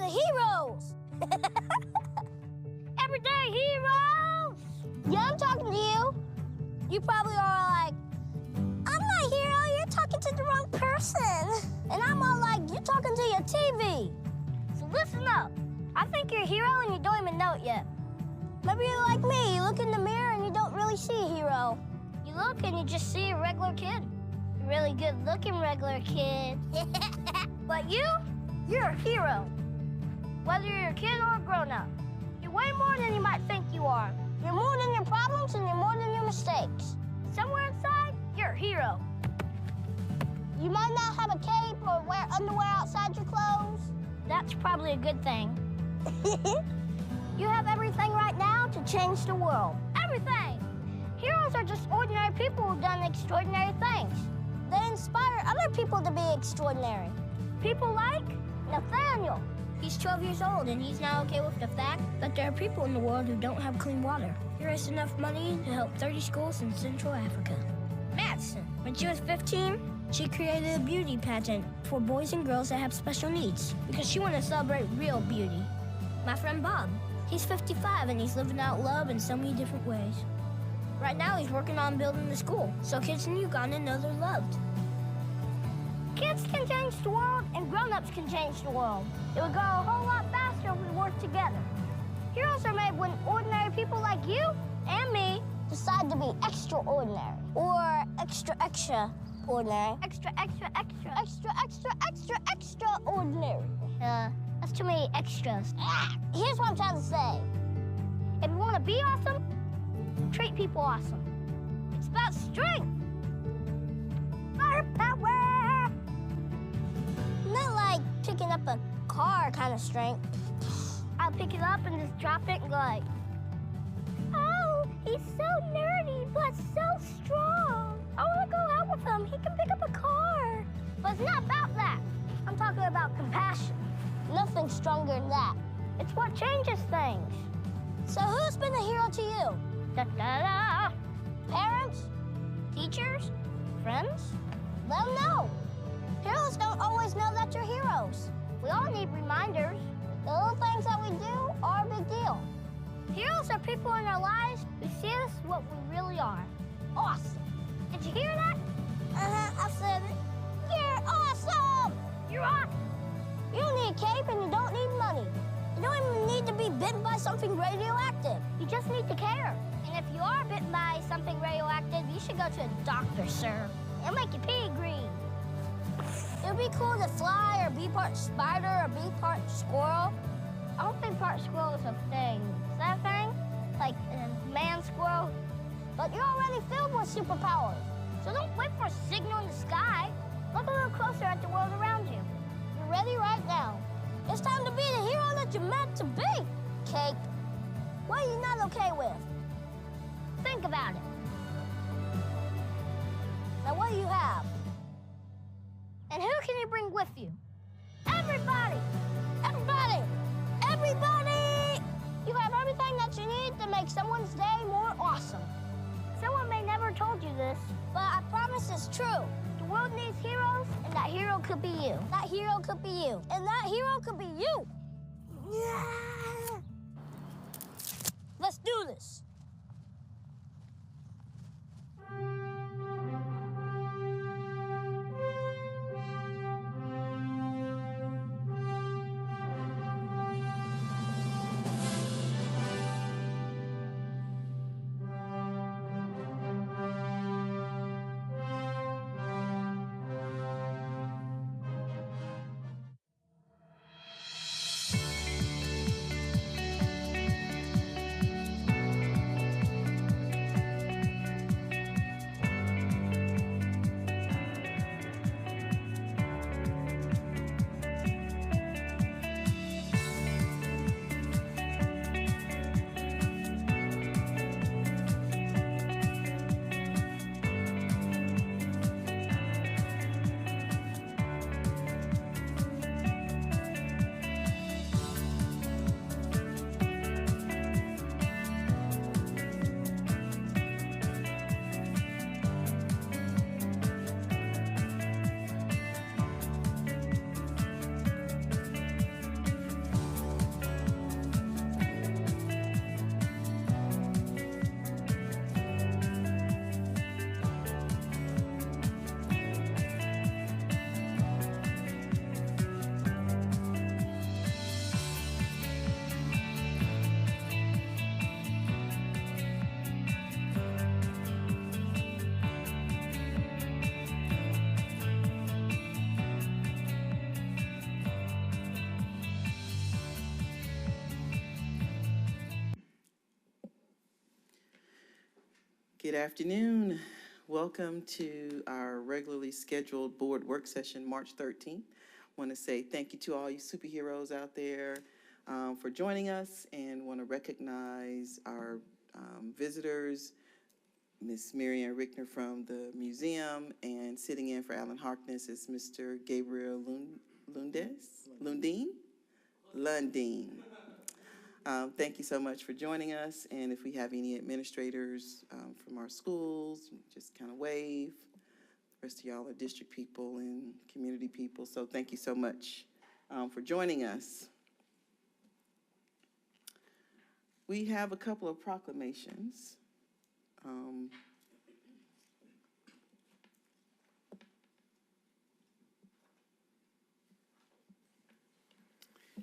the heroes. Everyday heroes. Yeah, I'm talking to you. You probably are like, I'm not a hero, you're talking to the wrong person. And I'm all like, you're talking to your TV. So listen up. I think you're a hero and you don't even know it yet. Maybe you're like me, you look in the mirror and you don't really see a hero. You look and you just see a regular kid. A really good-looking regular kid. But you're a hero. Whether you're a kid or a grown-up. You're way more than you might think you are. You're more than your problems and you're more than your mistakes. Somewhere inside, you're a hero. You might not have a cape or wear underwear outside your clothes. That's probably a good thing. You have everything right now to change the world. Everything! Heroes are just ordinary people who've done extraordinary things. They inspire other people to be extraordinary. People like Nathaniel. He's 12 years old, and he's now okay with the fact that there are people in the world who don't have clean water. He raised enough money to help 30 schools in Central Africa. Madison. When she was 15, she created a beauty pageant for boys and girls that have special needs because she wanted to celebrate real beauty. My friend Bob. He's 55, and he's living out love in so many different ways. Right now, he's working on building a school so kids in Uganda know they're loved. Kids can change the world, and grown-ups can change the world. It would go a whole lot faster if we worked together. Heroes are made when ordinary people like you and me decide to be extraordinary. Or extraordinary. Extraordinary. That's too many extras. Here's what I'm trying to say. If you want to be awesome, treat people awesome. It's about strength. Firepower. Not like picking up a car kind of strength. I'll pick it up and just drop it and go like, oh, he's so nerdy, but so strong. I want to go out with him. He can pick up a car. But it's not about that. I'm talking about compassion. Nothing stronger than that. It's what changes things. So who's been a hero to you? Da-da-da. Parents? Teachers? Friends? Let them know. Heroes don't always know that you're heroes. We all need reminders. The little things that we do are a big deal. Heroes are people in our lives who see us what we really are. Awesome. Did you hear that? I said it. You're awesome! You're awesome! You don't need a cape and you don't need money. You don't even need to be bitten by something radioactive. You just need to care. And if you are bitten by something radioactive, you should go to a doctor, sir. It'll make your pee green. It would be cool to fly or be part spider or be part squirrel. I don't think part squirrel is a thing. Is that a thing? Like a man squirrel? But you're already filled with superpowers. So don't wait for a signal in the sky. Look a little closer at the world around you. You're ready right now. It's time to be the hero that you're meant to be. Cape, what are you not okay with? Think about it. Now what do you have? And who can you bring with you? Everybody! Everybody! Everybody! You have everything that you need to make someone's day more awesome. Someone may never told you this, but I promise it's true. The world needs heroes, and that hero could be you. That hero could be you. And that hero could be you. Yeah. Let's do this. Good afternoon. Welcome to our regularly scheduled board work session, March 13th. Want to say thank you to all you superheroes out there for joining us, and want to recognize our visitors, Miss Marianne Rickner from the museum, and sitting in for Alan Harkness is Mr. Gabriel Lundeen. Thank you so much for joining us. And if we have any administrators from our schools, just kind of wave. The rest of y'all are district people and community people. So thank you so much for joining us. We have a couple of proclamations.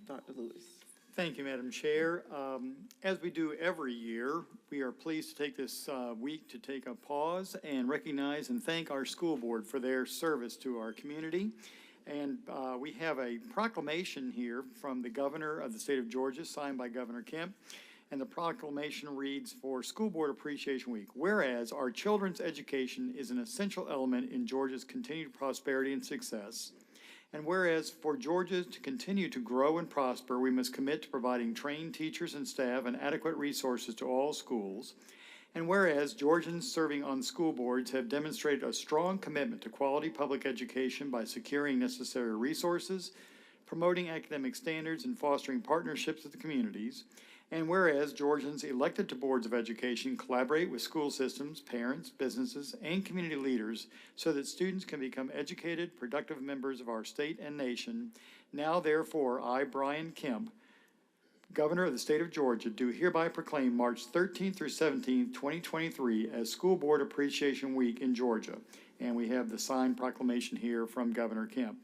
Dr. Lewis. Thank you, Madam Chair. As we do every year, we are pleased to take this week to take a pause and recognize and thank our school board for their service to our community. And we have a proclamation here from the governor of the state of Georgia, signed by Governor Kemp. And the proclamation reads, for School Board Appreciation Week, whereas our children's education is an essential element in Georgia's continued prosperity and success, and whereas for Georgia to continue to grow and prosper, we must commit to providing trained teachers and staff and adequate resources to all schools. And whereas Georgians serving on school boards have demonstrated a strong commitment to quality public education by securing necessary resources, promoting academic standards, and fostering partnerships with the communities. And whereas Georgians elected to boards of education collaborate with school systems, parents, businesses, and community leaders so that students can become educated, productive members of our state and nation, now therefore I, Brian Kemp, Governor of the state of Georgia, do hereby proclaim March 13th through 17th, 2023 as School Board Appreciation Week in Georgia. And we have the signed proclamation here from Governor Kemp.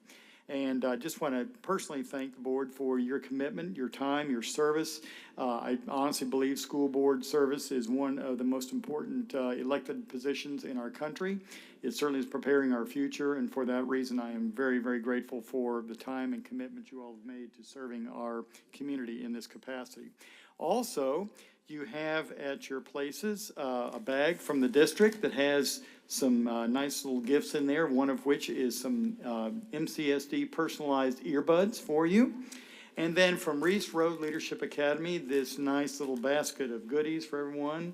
And I just want to personally thank the board for your commitment, your time, your service. I honestly believe school board service is one of the most important elected positions in our country. It certainly is preparing our future, and for that reason, I am very, very grateful for the time and commitment you all have made to serving our community in this capacity. Also, you have at your places a bag from the district that has some nice little gifts in there, one of which is some MCSD personalized earbuds for you. And then from Reese Road Leadership Academy, this nice little basket of goodies for everyone.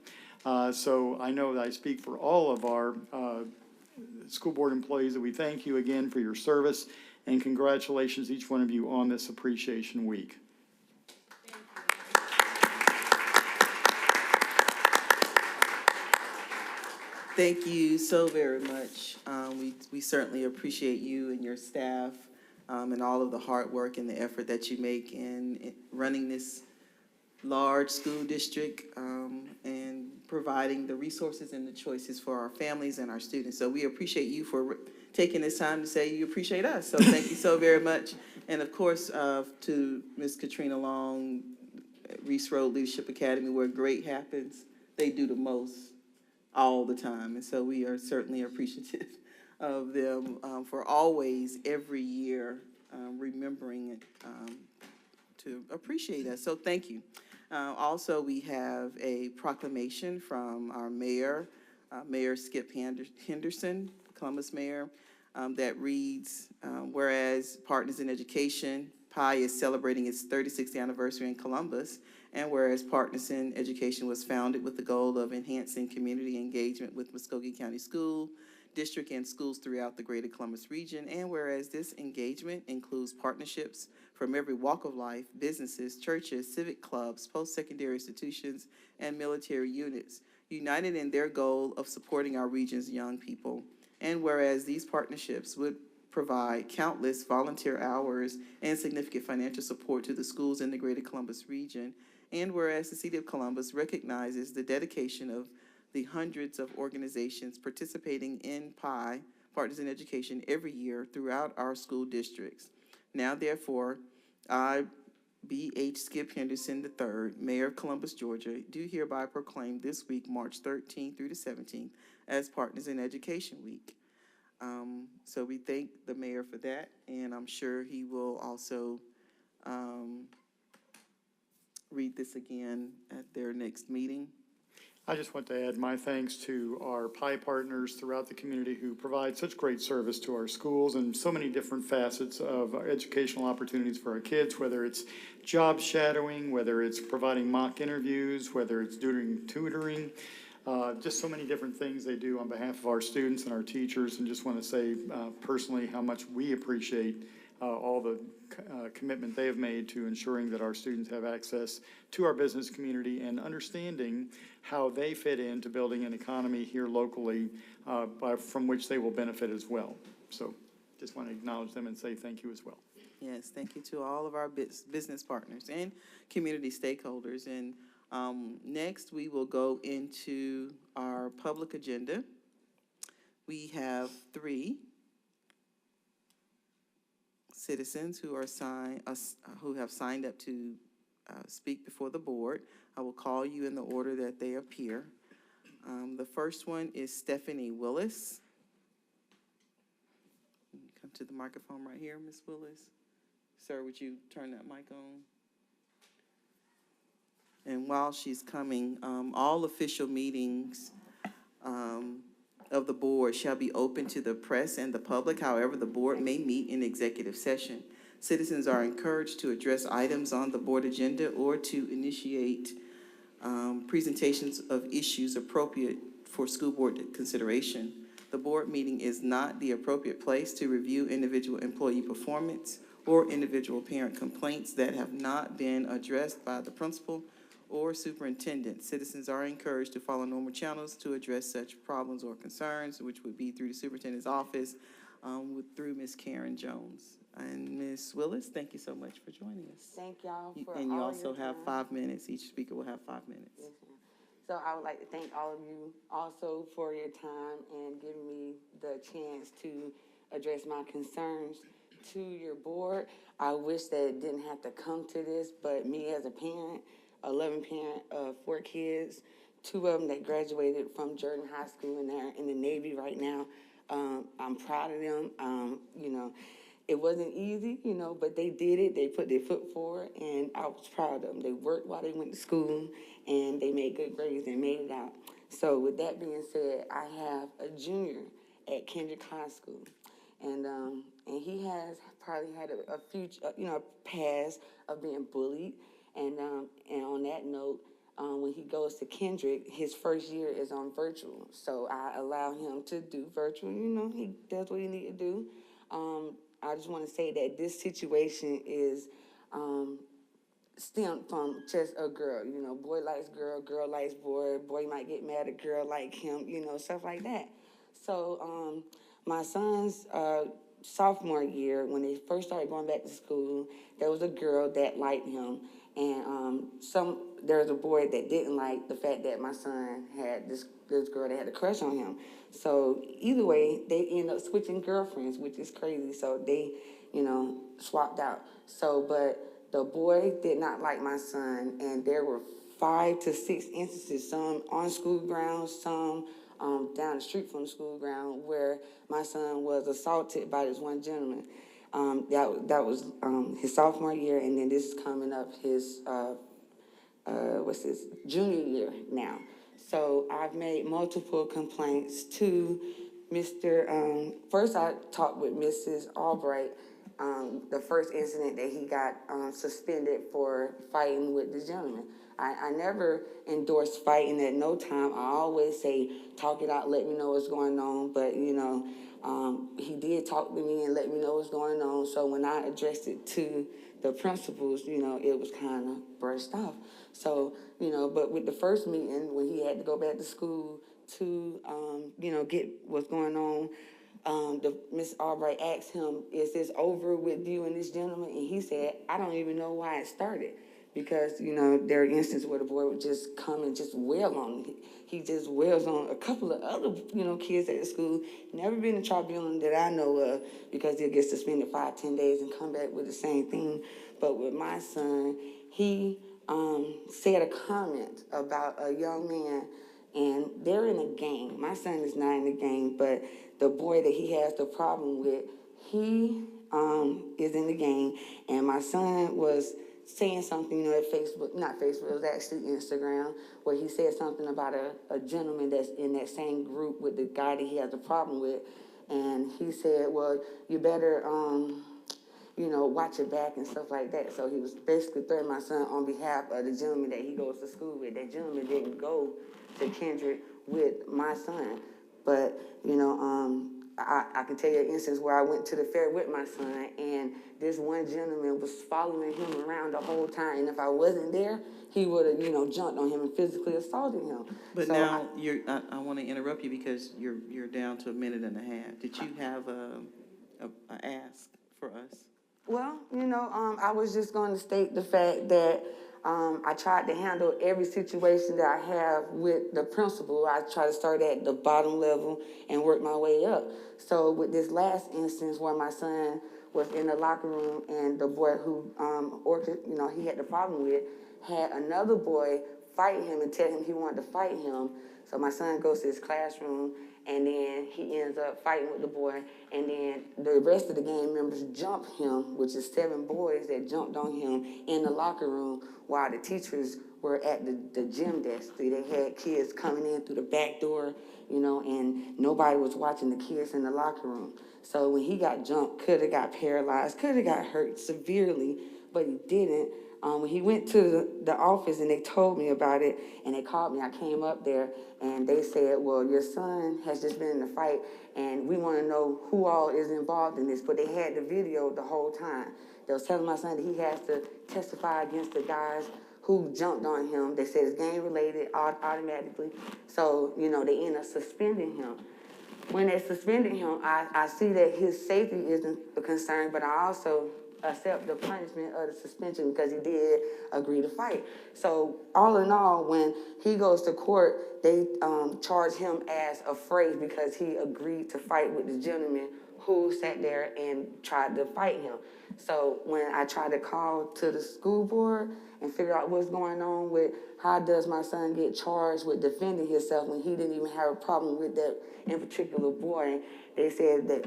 So I know that I speak for all of our school board employees that we thank you again for your service, and congratulations each one of you on this Appreciation Week. Thank you so very much. We certainly appreciate you and your staff and all of the hard work and the effort that you make in running this large school district and providing the resources and the choices for our families and our students. So we appreciate you for taking this time to say you appreciate us. So thank you so very much. And of course, to Ms. Katrina Long, Reese Road Leadership Academy, where great happens, they do the most all the time. And so we are certainly appreciative of them for always, every year, remembering to appreciate us. So thank you. Also, we have a proclamation from our mayor, Mayor Skip Henderson, Columbus Mayor, that reads, whereas Partners in Education, PI, is celebrating its 36th anniversary in Columbus, and whereas Partners in Education was founded with the goal of enhancing community engagement with Muscogee County School District and schools throughout the greater Columbus region, and whereas this engagement includes partnerships from every walk of life, businesses, churches, civic clubs, post-secondary institutions, and military units, united in their goal of supporting our region's young people. And whereas these partnerships would provide countless volunteer hours and significant financial support to the schools in the greater Columbus region, and whereas the City of Columbus recognizes the dedication of the hundreds of organizations participating in PI, Partners in Education, every year throughout our school districts. Now, therefore, I, B.H. Skip Henderson III, Mayor of Columbus, Georgia, do hereby proclaim this week, March 13th through the 17th, as Partners in Education Week. So we thank the mayor for that, and I'm sure he will also read this again at their next meeting. I just want to add my thanks to our PI partners throughout the community who provide such great service to our schools and so many different facets of our educational opportunities for our kids, whether it's job shadowing, whether it's providing mock interviews, whether it's doing tutoring, just so many different things they do on behalf of our students and our teachers, and just want to say personally how much we appreciate all the commitment they have made to ensuring that our students have access to our business community and understanding how they fit into building an economy here locally from which they will benefit as well. So just want to acknowledge them and say thank you as well. Yes, thank you to all of our business partners and community stakeholders. And next, we will go into our public agenda. We have 3 citizens who are who have signed up to speak before the board. I will call you in the order that they appear. The first one is Stephanie Willis. Come to the microphone right here, Ms. Willis. Sir, would you turn that mic on? And while she's coming, all official meetings of the board shall be open to the press and the public. However, the board may meet in executive session. Citizens are encouraged to address items on the board agenda or to initiate presentations of issues appropriate for school board consideration. The board meeting is not the appropriate place to review individual employee performance or individual parent complaints that have not been addressed by the principal or superintendent. Citizens are encouraged to follow normal channels to address such problems or concerns, which would be through the superintendent's office, through Ms. Karen Jones. And Ms. Willis, thank you so much for joining us. Thank y'all for And you all also your have time. 5 minutes. Each speaker will have 5 minutes. Yes, ma'am. So I would like to thank all of you also for your time and giving me the chance to address my concerns to your board. I wish that it didn't have to come to this, but me as a parent, 11 parent of 4 kids, 2 of them that graduated from Jordan High School and they're in the Navy right now. I'm proud of them. You know, it wasn't easy, you know, but they did it. They put their foot forward, and I was proud of them. They worked while they went to school, and they made good grades and made it out. So with that being said, I have a junior at Kendrick High School, and he has probably had a future, you know, past of being bullied. And on that note, when he goes to Kendrick, his first year is on virtual. So I allow him to do virtual. You know, he does what he need to do. I just want to say that this situation is stemmed from just a girl. You know, boy likes girl, girl likes boy. Boy might get mad at girl like him. You know, stuff like that. So my son's sophomore year, when they first started going back to school, there was a girl that liked him. And there was a boy that didn't like the fact that my son had this girl that had a crush on him. So either way, they end up switching girlfriends, which is crazy. So they, you know, swapped out. So, but the boy did not like my son, and there were 5 to 6 instances, some on school grounds, some down the street from the school ground, where my son was assaulted by this one gentleman. That was his sophomore year, and then this is coming up his junior year now. So I've made multiple complaints to Mr. First, I talked with Mrs. Albright. The first incident that he got suspended for fighting with the gentleman. I never endorsed fighting at no time. I always say, talk it out, let me know what's going on. But, you know, he did talk to me and let me know what's going on. So when I addressed it to the principals, you know, it was kind of brushed off. So, you know, but with the first meeting, when he had to go back to school to, you know, get what's going on, Miss Albright asked him, is this over with you and this gentleman? And he said, I don't even know why it started. Because, you know, there are instances where the boy would just come and just wail on him. He just wails on a couple of other, you know, kids at the school. Never been in tribunal that I know of, because he'll get suspended 5, 10 days and come back with the same thing. But with my son, he said a comment about a young man, and they're in a gang. My son is not in a gang, but the boy that he has the problem with, he is in the gang, and my son was saying something, at Facebook, not Facebook, it was actually Instagram, where he said something about a gentleman that's in that same group with the guy that he has a problem with. And he said, well, you better, watch your back and stuff like that. So he was basically threatening my son on behalf of the gentleman that he goes to school with. That gentleman didn't go to Kendrick with my son. But, I can tell you an instance where I went to the fair with my son, and this one gentleman was following him around the whole time. And if I wasn't there, he would have, jumped on him and physically assaulted him. But so now I want to interrupt you because you're down to a minute and a half. Did you have a ask for us? Well, I was just going to state the fact that I tried to handle every situation that I have with the principal. I try to start at the bottom level and work my way up. So with this last instance where my son was in the locker room and the boy who, he had the problem with, had another boy fight him and tell him he wanted to fight him. So my son goes to his classroom, and then he ends up fighting with the boy, and then the rest of the gang members jump him, which is 7 boys that jumped on him in the locker room while the teachers were at the gym desk. They had kids coming in through the back door, and nobody was watching the kids in the locker room. So when he got jumped, could have got paralyzed, could have got hurt severely, but he didn't. When he went to the office and they told me about it and they called me, I came up there and they said, well, your son has just been in a fight and we want to know who all is involved in this. But they had the video the whole time. They was telling my son that he has to testify against the guys who jumped on him. They said it's gang related automatically. So, they end up suspending him. When they suspended him, I see that his safety isn't a concern, but I also accept the punishment of the suspension because he did agree to fight. So all in all, when he goes to court, they charge him as afraid because he agreed to fight with the gentleman who sat there and tried to fight him. So when I tried to call to the school board and figure out what's going on with how does my son get charged with defending himself when he didn't even have a problem with that in particular boy, they said that,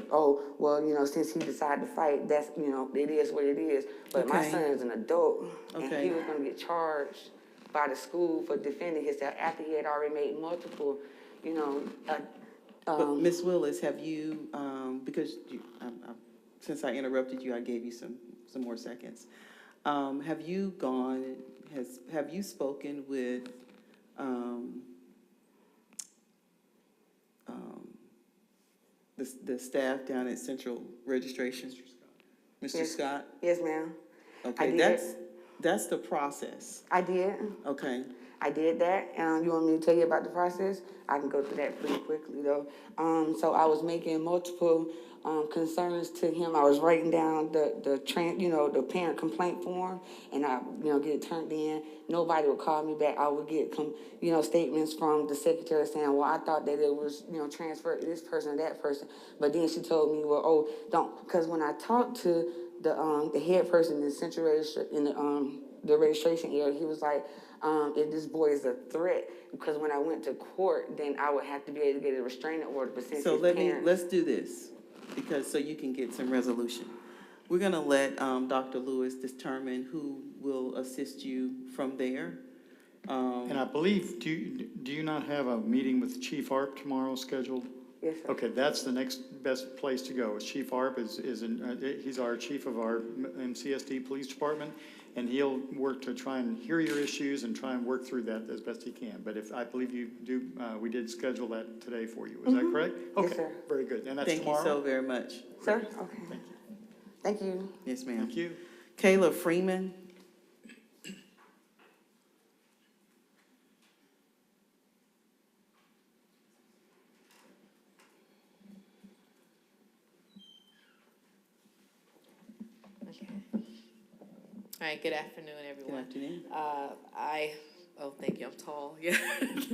since he decided to fight, that's, it is what it is. But my son is an adult, and he was going to get charged by the school for defending himself after he had already made multiple, But Ms. Willis, have you, because since I interrupted you, I gave you some more seconds. Have you spoken with the staff down at Central Registration? Mr. Scott? Yes, ma'am. Okay, that's the process. I did. Okay. I did that. You want me to tell you about the process? I can go through that pretty quickly, though. So I was making multiple concerns to him. I was writing down the parent complaint form, and I, get it turned in. Nobody would call me back. I would get, statements from the secretary saying, well, I thought that it was, transferred to this person or that person. But then she told me, well, don't, because when I talked to the head person in the central the registration area, he was like, if this boy is a threat, because when I went to court, then I would have to be able to get a restraining order. But since let's do this, so you can get some resolution. We're gonna let Dr. Lewis determine who will assist you from there. And I believe, do you not have a meeting with Chief Arp tomorrow scheduled? Yes, sir. Okay, that's the next best place to go. Chief Arp he's our chief of our MCSD Police Department, and he'll work to try and hear your issues and try and work through that as best he can. But I believe you do, we did schedule that today for you. Is that correct? Okay, Yes, sir. very good. And that's Thank tomorrow? you so very much. Sir? Okay. Thank you. Thank you. Yes, ma'am. Thank you. Kayla Freeman. Okay. All right, good afternoon, everyone. Good afternoon. Thank you, I'm tall, yeah,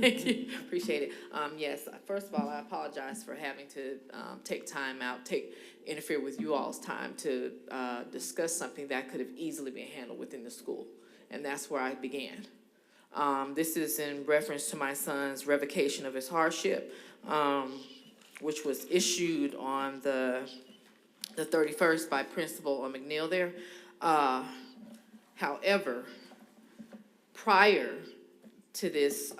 thank you, appreciate it. Yes, first of all, I apologize for having to take time out, interfere with you all's time to discuss something that could have easily been handled within the school, and that's where I began. This is in reference to my son's revocation of his hardship, which was issued on the 31st by Principal McNeil there. However, prior to this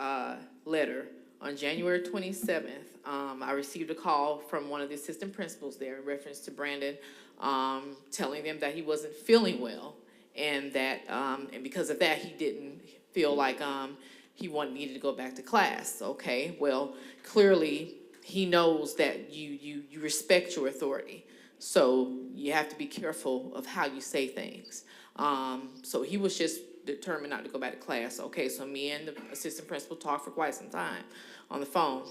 letter, on January 27th, I received a call from one of the assistant principals there in reference to Brandon, telling them that he wasn't feeling well, and that and because of that, he didn't feel like he needed to go back to class. Okay, well, clearly he knows that you respect your authority, so you have to be careful of how you say things. So he was just determined not to go back to class. Okay, so me and the assistant principal talked for quite some time on the phone.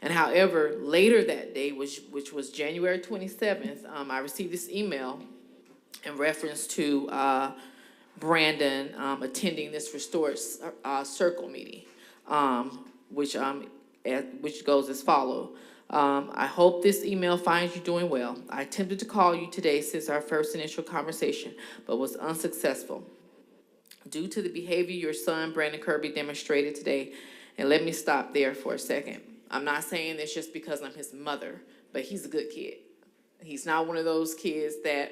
And however, later that day, which was January 27th, I received this email in reference to Brandon attending this Restored Circle meeting, which goes as follows. I hope this email finds you doing well. I attempted to call you today since our first initial conversation, but was unsuccessful due to the behavior your son, Brandon Kirby, demonstrated today. And let me stop there for a second. I'm not saying this just because I'm his mother, but he's a good kid. He's not one of those kids that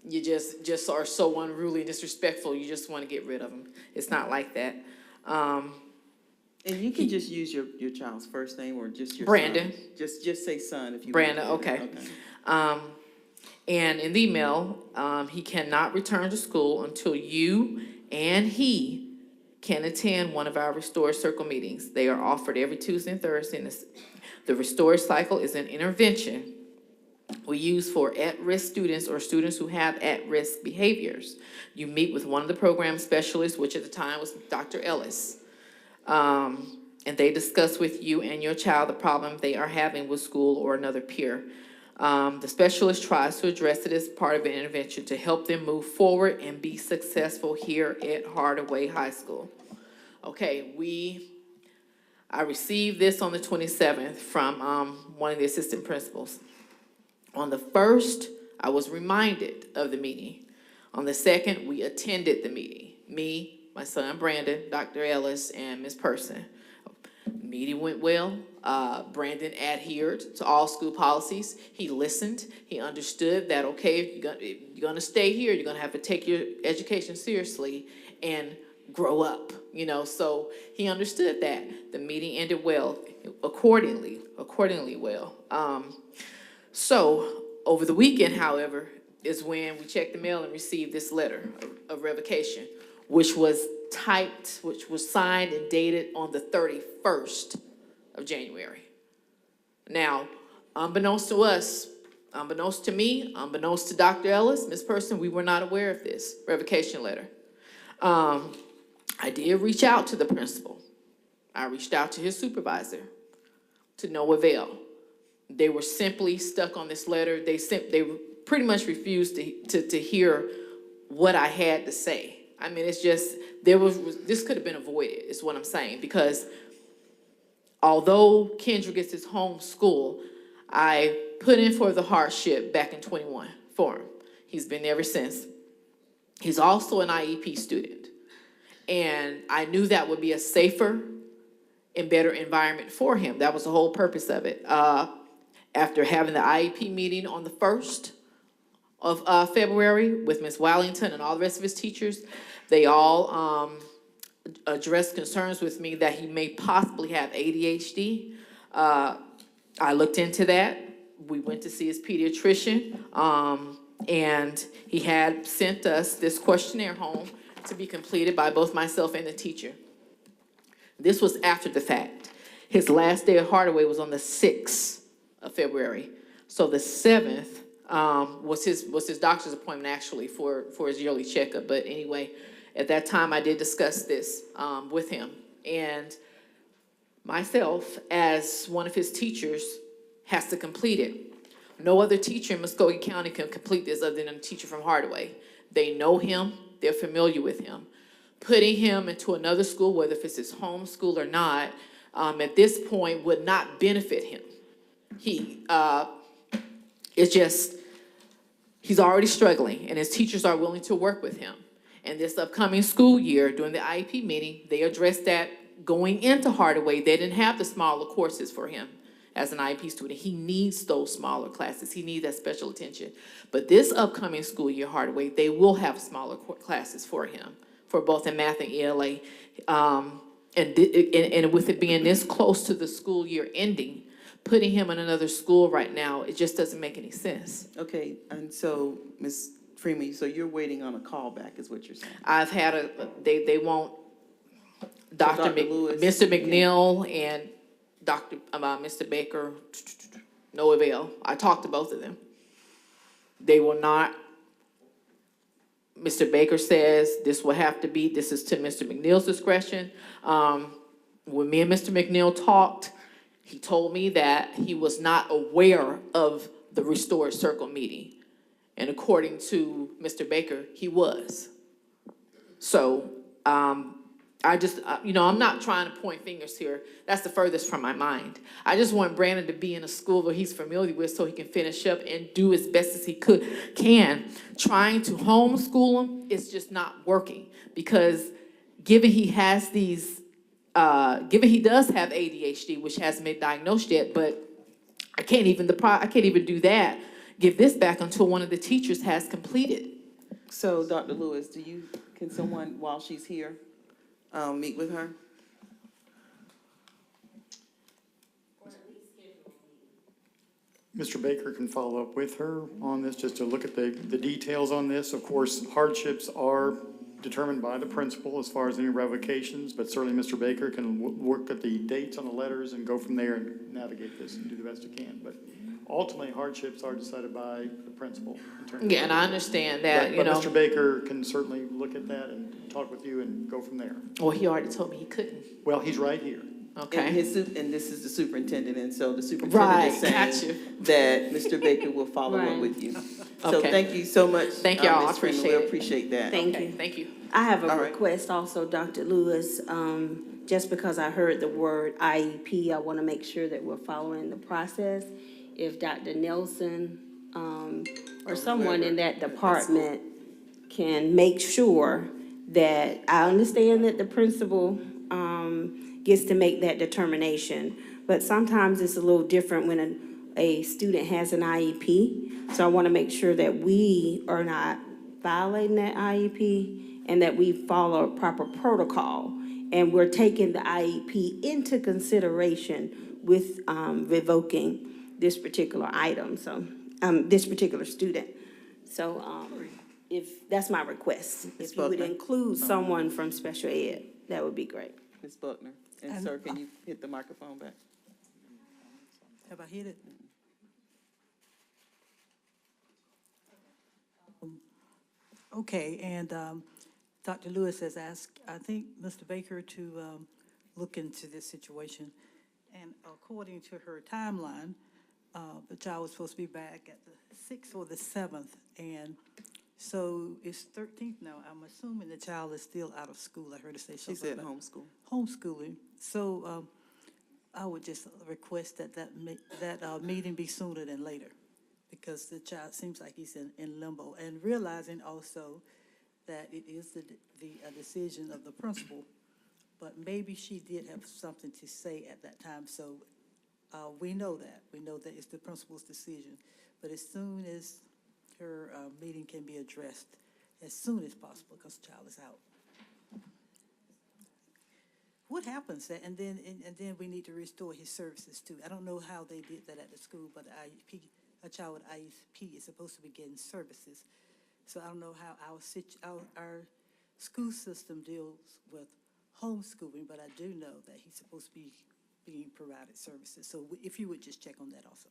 you just are so unruly and disrespectful, you just want to get rid of him. It's not like that. And you can just use your child's first name or just your Brandon. son. Just say son if you Brandon, want to. okay. And in the email, he cannot return to school until you and he can attend one of our Restore Circle meetings. They are offered every Tuesday and Thursday. And the Restore Cycle is an intervention we use for at-risk students or students who have at-risk behaviors. You meet with one of the program specialists, which at the time was Dr. Ellis. And they discuss with you and your child the problem they are having with school or another peer. The specialist tries to address it as part of an intervention to help them move forward and be successful here at Hardaway High School. Okay, I received this on the 27th from one of the assistant principals. On the 1st, I was reminded of the meeting. On the 2nd, we attended the meeting. Me, my son Brandon, Dr. Ellis, and Ms. Person. The meeting went well. Brandon adhered to all school policies. He listened. He understood that, okay, if you're gonna stay here, you're gonna have to take your education seriously and grow up, so he understood that. The meeting ended well, accordingly well. So over the weekend, however, is when we checked the mail and received this letter of revocation, which was signed and dated on the 31st of January. Now, unbeknownst to us, unbeknownst to me, unbeknownst to Dr. Ellis, Ms. Person, we were not aware of this revocation letter. I did reach out to the principal. I reached out to his supervisor, to no avail. They were simply stuck on this letter. They pretty much refused to hear what I had to say. I mean, it's just, this could have been avoided, is what I'm saying, because although Kendra gets his home school, I put in for the hardship back in 21 for him. He's been there ever since. He's also an IEP student, and I knew that would be a safer and better environment for him. That was the whole purpose of it. After having the IEP meeting on the 1st of February with Ms. Wallington and all the rest of his teachers, they all addressed concerns with me that he may possibly have ADHD. I looked into that. We went to see his pediatrician, and he had sent us this questionnaire home to be completed by both myself and the teacher. This was after the fact. His last day at Hardaway was on the 6th of February. So the 7th was his doctor's appointment actually for his yearly checkup. But anyway, at that time I did discuss this with him. And myself, as one of his teachers, has to complete it. No other teacher in Muscogee County can complete this other than a teacher from Hardaway. They know him, they're familiar with him. Putting him into another school, whether if it's his home school or not, at this point would not benefit him. It's just, he's already struggling, and his teachers are willing to work with him. And this upcoming school year, during the IEP meeting, they addressed that going into Hardaway, they didn't have the smaller courses for him. as an IEP student. He needs those smaller classes. He needs that special attention. But this upcoming school year, Hardaway, they will have smaller classes for him, for both in math and ELA. And with it being this close to the school year ending, putting him in another school right now, it just doesn't make any sense. Okay, and so, Ms. Freeman, so you're waiting on a call back, is what you're saying? I've had they want Dr. Lewis, Mr. McNeil and Mr. Baker, no avail. I talked to both of them. They will not. Mr. Baker says this is to Mr. McNeil's discretion. When me and Mr. McNeil talked, he told me that he was not aware of the Restored Circle meeting. And according to Mr. Baker, he was. So, I just, I'm not trying to point fingers here. That's the furthest from my mind. I just want Brandon to be in a school that he's familiar with so he can finish up and do as best as he can. Trying to homeschool him is just not working because given he has given he does have ADHD, which hasn't been diagnosed yet, but I can't even do that. Give this back until one of the teachers has completed. So, Dr. Lewis, can someone, while she's here, meet with her? Mr. Baker can follow up with her on this, just to look at the details on this. Of course, hardships are determined by the principal as far as any revocations, but certainly Mr. Baker can work at the dates on the letters and go from there and navigate this and do the best he can. But ultimately, hardships are decided by the principal. Yeah, and I understand that, but Mr. Baker can certainly look at that and talk with you and go from there. Well, he already told me he couldn't. Well, he's right here. Okay. And this is the superintendent, and so the superintendent is saying that Mr. Baker will follow up with you. So Okay. thank you so much. Thank y'all, I Ms. Freeman. appreciate We it. appreciate that. Thank Okay, you. thank you. I have a All right. request also, Dr. Lewis. Just because I heard the word IEP, I want to make sure that we're following the process. If Dr. Nelson or someone in that department can make sure that, I understand that the principal gets to make that determination, but sometimes it's a little different when a student has an IEP. So I want to make sure that we are not violating that IEP and that we follow a proper protocol. And we're taking the IEP into consideration with revoking this particular item, so, this particular student. So if, that's my request. If you would Buckner. include someone from special ed, that would be great. Ms. Buckner. And sir, can you hit the microphone back? Have I hit it? Okay, and Dr. Lewis has asked, I think, Mr. Baker to look into this situation. And according to her timeline, the child was supposed to be back at the 6th or the 7th. And so it's 13th now. I'm assuming the child is still out of school. I heard her say something. She said about homeschool. homeschooling. So I would just request that meeting be sooner than later, because the child seems like he's in limbo, and realizing also that it is the decision of the principal, but maybe she did have something to say at that time. So we know that it's the principal's decision, but as soon as her meeting can be addressed, as soon as possible, because the child is out. What happens that, and then we need to restore his services too. I don't know how they did that at the school, but IEP, a child with IEP is supposed to be getting services. So I don't know how our school system deals with homeschooling, but I do know that he's supposed to be being provided services. So if you would just check on that also.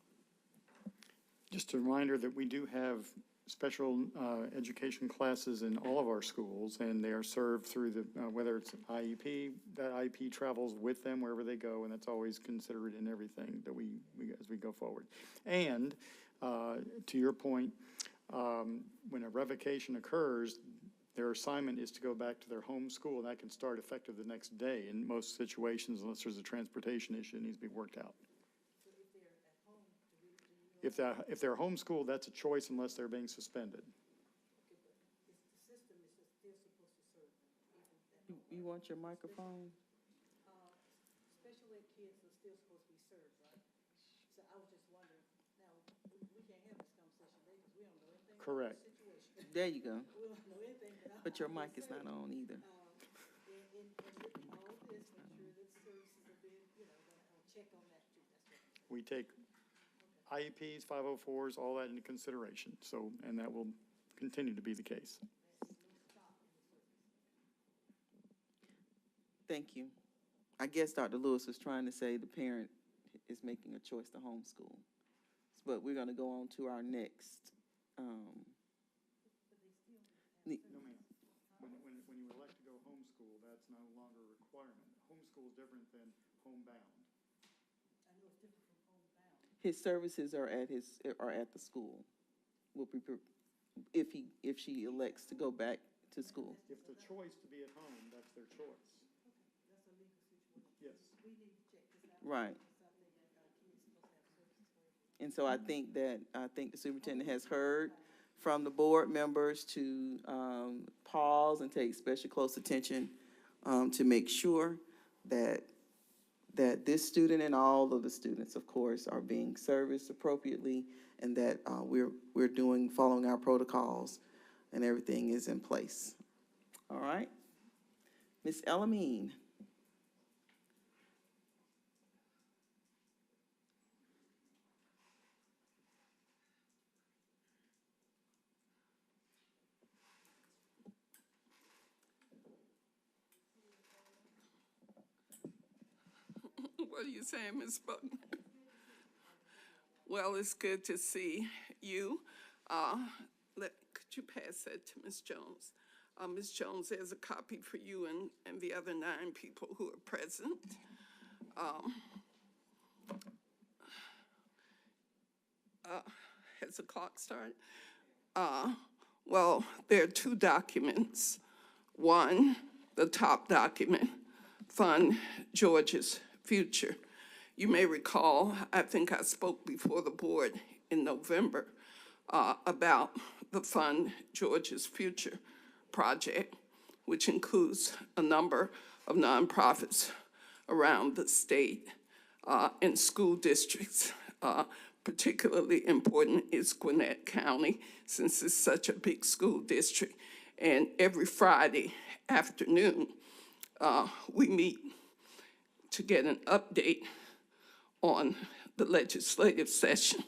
Just a reminder that we do have special education classes in all of our schools, and they are served through the, whether it's IEP, that IEP travels with them wherever they go, and that's always considered in everything that we as we go forward. And to your point, when a revocation occurs, their assignment is to go back to their home school, and that can start effective the next day in most situations, unless there's a transportation issue that needs to be worked out. If they're homeschooled, that's a choice unless they're being suspended. You want your microphone? Special ed kids are still supposed to be served, right? I was just wondering, now, we can't have this conversation today because we don't know anything about Correct. the situation. There you go. We don't know anything, But your mic is not on either. And with all this, make sure that services are being, gonna check on that too, that's what I'm saying. We take IEPs, 504s, all that into consideration, so, and that will continue to be the case. Thank you. I guess Dr. Lewis was trying to say the parent is making a choice to homeschool. But we're gonna go on to our next, No, ma'am. When you elect to go homeschool, that's no longer a requirement. Homeschool is different than homebound. I know it's different from homebound. his services are at the school. Will be, if she elects to go back to school. If the choice to be at home, that's their choice. That's a legal situation. Yes. We need to check this out. Right. Something that kids supposed to have services for. And so I think the superintendent has heard from the board members to pause and take special close attention to make sure that this student and all of the students, of course, are being serviced appropriately, and that we're following our protocols and everything is in place. All right? Ms. Elamine. What are you saying, Ms. Button? Well, it's good to see you. Could you pass that to Ms. Jones? Ms. Jones, there's a copy for you and the other 9 people who are present. Has the clock started? Well, there are 2 documents. One, the top document, Fund George's Future. You may recall, I think I spoke before the board in November about the Fund George's Future project, which includes a number of nonprofits around the state and school districts. Particularly important is Gwinnett County, since it's such a big school district. And every Friday afternoon, we meet to get an update on the legislative session.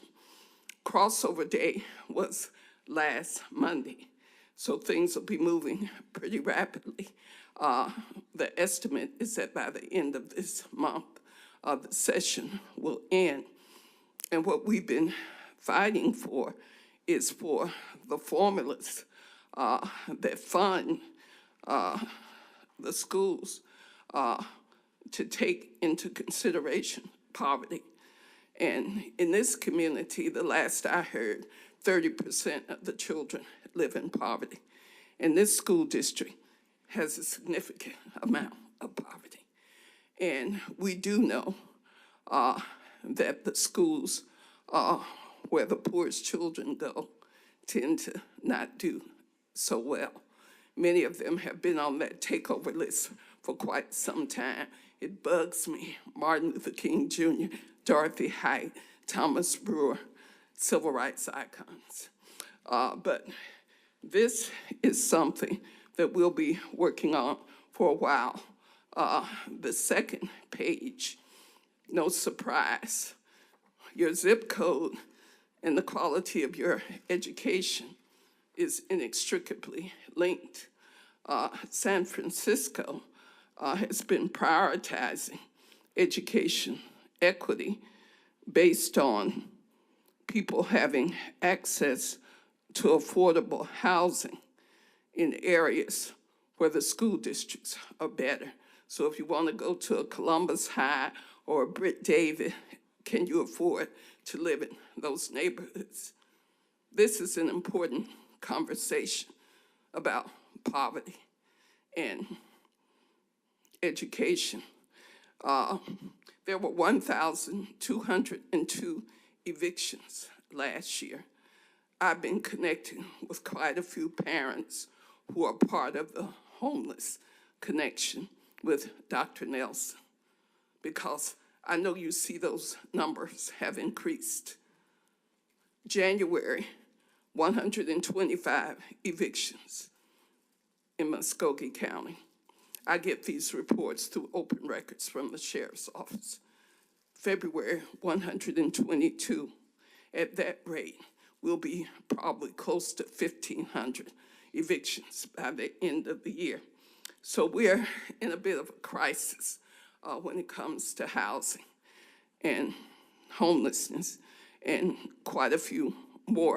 Crossover day was last Monday, so things will be moving pretty rapidly. The estimate is that by the end of this month, the session will end. And what we've been fighting for is for the formulas that fund the schools to take into consideration poverty. And in this community, the last I heard, 30% of the children live in poverty. And this school district has a significant amount of poverty. And we do know that the schools where the poorest children go tend to not do so well. Many of them have been on that takeover list for quite some time. It bugs me. Martin Luther King Jr., Dorothy Height, Thomas Brewer, civil rights icons. But this is something that we'll be working on for a while. The second page, no surprise, your zip code and the quality of your education is inextricably linked. San Francisco has been prioritizing education equity based on people having access to affordable housing in areas where the school districts are better. So if you want to go to a Columbus High or a Britt David, can you afford to live in those neighborhoods? This is an important conversation about poverty and education. There were 1,202 evictions last year. I've been connecting with quite a few parents who are part of the homeless connection with Dr. Nelson, because I know you see those numbers have increased. January, 125 evictions in Muscogee County. I get these reports through open records from the sheriff's office. February, 122. At that rate, we'll be probably close to 1,500 evictions by the end of the year. So we're in a bit of a crisis when it comes to housing and homelessness, and quite a few more